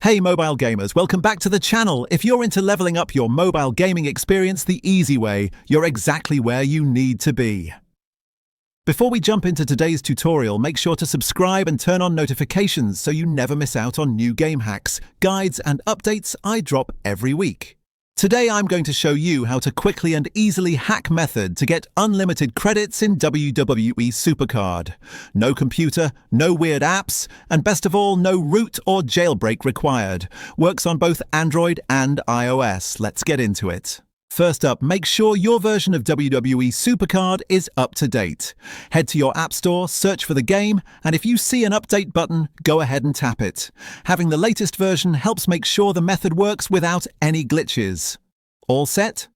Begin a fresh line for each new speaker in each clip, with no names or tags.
Hey mobile gamers, welcome back to the channel. If you're into leveling up your mobile gaming experience the easy way, you're exactly where you need to be. Before we jump into today's tutorial, make sure to subscribe and turn on notifications so you never miss out on new game hacks, guides and updates I drop every week. Today I'm going to show you how to quickly and easily hack method to get unlimited credits in WWE SuperCard. No computer, no weird apps, and best of all, no root or jailbreak required. Works on both Android and iOS. Let's get into it. First up, make sure your version of WWE SuperCard is up to date. Head to your App Store, search for the game, and if you see an update button, go ahead and tap it. Having the latest version helps make sure the method works without any glitches. All set?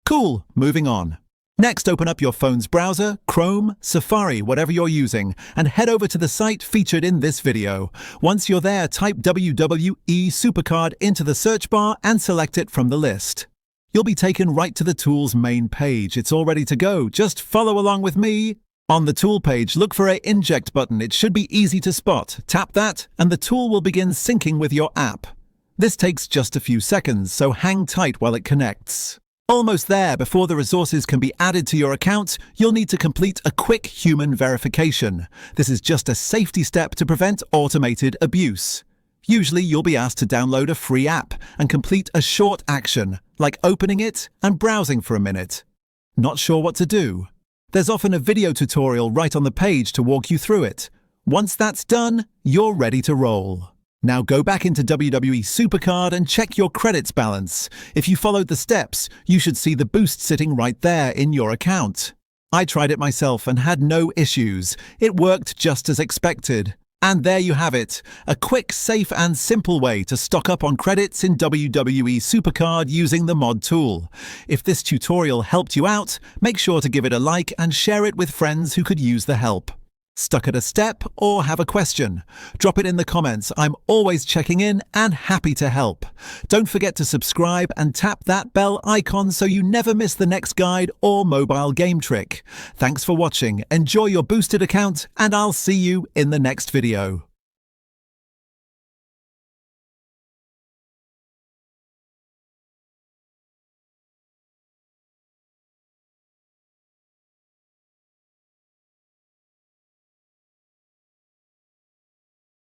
Cool, moving on. Next, open up your phone's browser, Chrome, Safari, whatever you're using, and head over to the site featured in this video. Once you're there, type WWE SuperCard into the search bar and select it from the list. You'll be taken right to the tool's main page. It's all ready to go. Just follow along with me. On the tool page, look for an inject button. It should be easy to spot. Tap that, and the tool will begin syncing with your app. This takes just a few seconds, so hang tight while it connects. Almost there. Before the resources can be added to your account, you'll need to complete a quick human verification. This is just a safety step to prevent automated abuse. Usually you'll be asked to download a free app and complete a short action, like opening it and browsing for a minute. Not sure what to do? There's often a video tutorial right on the page to walk you through it. Once that's done, you're ready to roll. Now go back into WWE SuperCard and check your credits balance. If you followed the steps, you should see the boost sitting right there in your account. I tried it myself and had no issues. It worked just as expected. And there you have it, a quick, safe and simple way to stock up on credits in WWE SuperCard using the mod tool. If this tutorial helped you out, make sure to give it a like and share it with friends who could use the help. Stuck at a step or have a question? Drop it in the comments. I'm always checking in and happy to help. Don't forget to subscribe and tap that bell icon so you never miss the next guide or mobile game trick. Thanks for watching. Enjoy your boosted account and I'll see you in the next video.